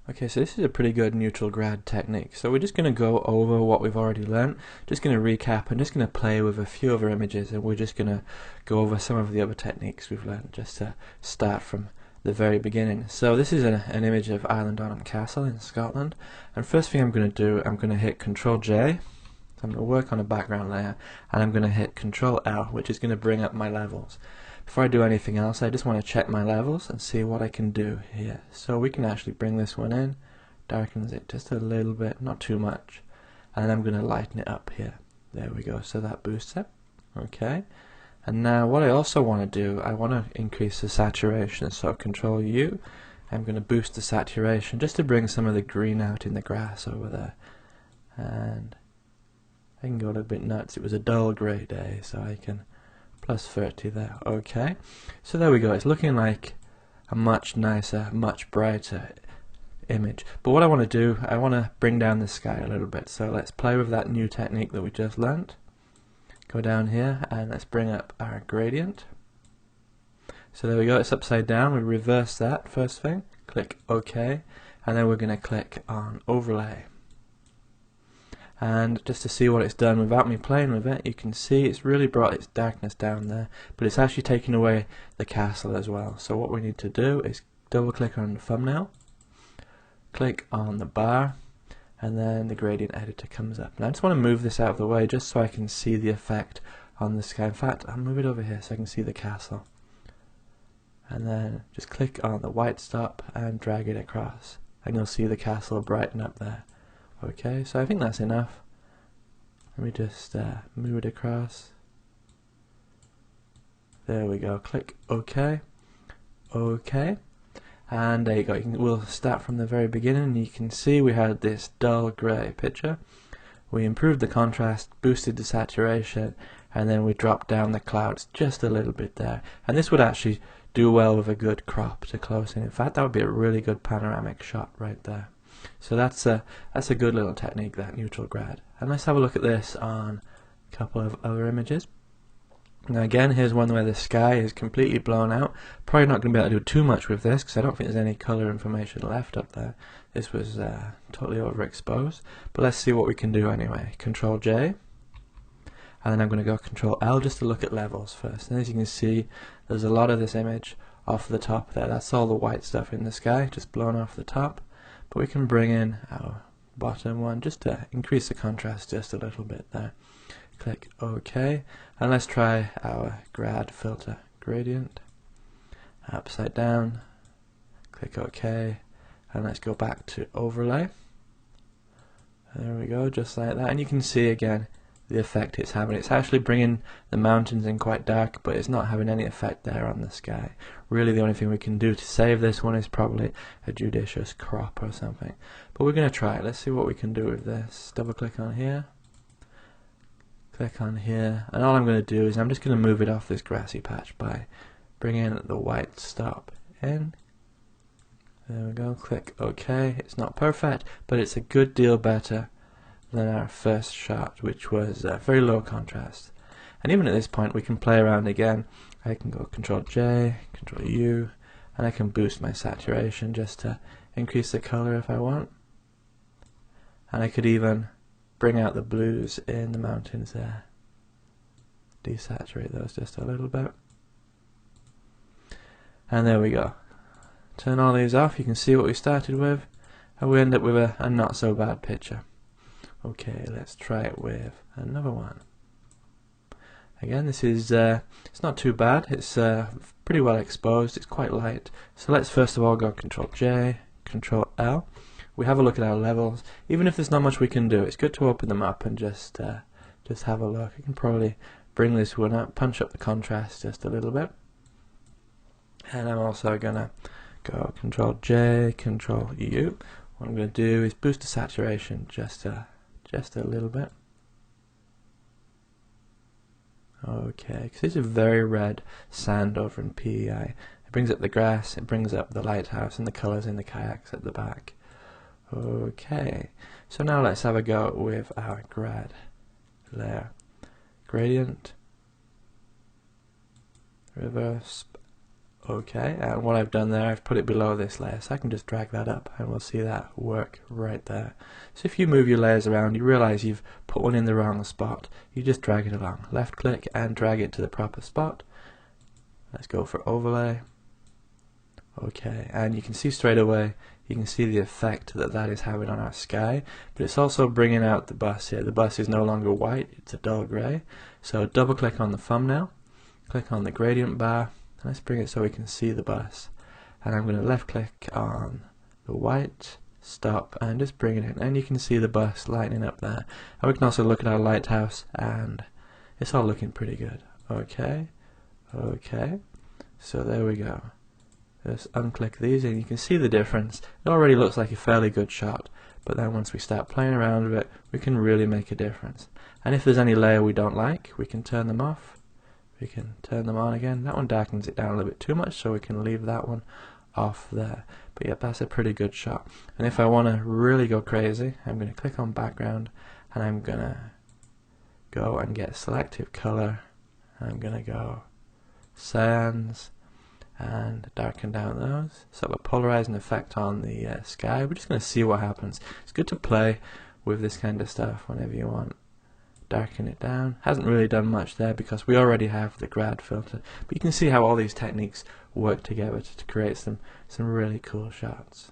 Okay, so this is a pretty good neutral grad technique. So we're just going to go over what we've already learnt, just going to recap and just going to play with a few other images, and we're just going to go over some of the other techniques we've learnt just to start from the very beginning. So this is an image of Island Down Castle in Scotland, and first thing I'm going to do, I'm going to hit Control J. I'm going to work on a background layer, and I'm going to hit Control L, which is going to bring up my levels. Before I do anything else, I just want to check my levels and see what I can do here. So we can actually bring this one in, darkens it just a little bit, not too much, and I'm going to lighten it up here. There we go, so that boosts it. Okay, and now what I also want to do, I want to increase the saturation, so Control U, I'm going to boost the saturation just to bring some of the green out in the grass over there. And I can go a little bit nuts. It was a dull grey day, so I can plus 30 there. Okay, so there we go. It's looking like a much nicer, much brighter image. But what I want to do, I want to bring down the sky a little bit. So let's play with that new technique that we just learnt. Go down here and let's bring up our gradient. So there we go, it's upside down. We reverse that first thing, click OK, and then we're going to click on overlay. And just to see what it's done without me playing with it, you can see it's really brought its darkness down there, but it's actually taken away the castle as well. So what we need to do is double click on the thumbnail, click on the bar, and then the gradient editor comes up. And I just want to move this out of the way just so I can see the effect on the sky. In fact, I'll move it over here so I can see the castle. And then just click on the white stop and drag it across, and you'll see the castle brighten up there. Okay, so I think that's enough. Let me just move it across. There we go. Click OK. OK. And there you go. We'll start from the very beginning. You can see we had this dull grey picture. We improved the contrast, boosted the saturation, and then we dropped down the clouds just a little bit there. And this would actually do well with a good crop to close in. In fact, that would be a really good panoramic shot right there. So that's a good little technique, that neutral grad. And let's have a look at this on a couple of other images. Now again, here's one where the sky is completely blown out. Probably not going to be able to do too much with this because I don't think there's any colour information left up there. This was totally overexposed. But let's see what we can do anyway. Control J, and then I'm going to go Control L just to look at levels first. And as you can see, there's a lot of this image off the top there. That's all the white stuff in the sky, just blown off the top. But we can bring in our bottom one just to increase the contrast just a little bit there. Click OK, and let's try our grad filter gradient. Upside down, click OK, and let's go back to overlay. There we go, just like that. And you can see again the effect it's having. It's actually bringing the mountains in quite dark, but it's not having any effect there on the sky. Really the only thing we can do to save this one is probably a judicious crop or something. But we're going to try it. Let's see what we can do with this. Double click on here, click on here, and all I'm going to do is I'm just going to move it off this grassy patch by bringing the white stop in. There we go, click OK. It's not perfect, but it's a good deal better than our first shot, which was very low contrast. And even at this point we can play around again. I can go Control J, Control U, and I can boost my saturation just to increase the color if I want. And I could even bring out the blues in the mountains there. Desaturate those just a little bit. And there we go. Turn all these off, you can see what we started with, and we end up with a not so bad picture. Okay, let's try it with another one. Again, this is it's not too bad. It's pretty well exposed. It's quite light. So let's first of all go Control J, Control L. We have a look at our levels. Even if there's not much we can do, it's good to open them up and just have a look. You can probably bring this one up, punch up the contrast just a little bit. And I'm also gonna go Control J, Control U. What I'm gonna do is boost the saturation just a little bit. Okay, because it's a very red sand over in PEI. It brings up the grass, it brings up the lighthouse and the colours in the kayaks at the back. Okay, so now let's have a go with our grad layer. Gradient, reverse, Okay, and what I've done there, I've put it below this layer, so I can just drag that up and we'll see that work right there. So if you move your layers around, you realize you've put one in the wrong spot. You just drag it along, left click and drag it to the proper spot. Let's go for overlay. Okay, and you can see straight away, you can see the effect that that is having on our sky, but it's also bringing out the bus here. The bus is no longer white, it's a dull grey. So double click on the thumbnail, click on the gradient bar, and let's bring it so we can see the bus. And I'm going to left click on the white, stop, and just bring it in, and you can see the bus lightening up there. And we can also look at our lighthouse, and it's all looking pretty good. Okay, okay, so there we go. Just unclick these and you can see the difference. It already looks like a fairly good shot, but then once we start playing around with it, we can really make a difference. And if there's any layer we don't like, we can turn them off. We can turn them on again. That one darkens it down a little bit too much, so we can leave that one off there. But yeah, that's a pretty good shot. And if I want to really go crazy, I'm going to click on background and I'm going to go and get selective color. I'm going to go cyans and darken down those, sort of a polarizing effect on the sky. We're just going to see what happens. It's good to play with this kind of stuff whenever you want. Darken it down. Hasn't really done much there because we already have the grad filter, but you can see how all these techniques work together to create some really cool shots.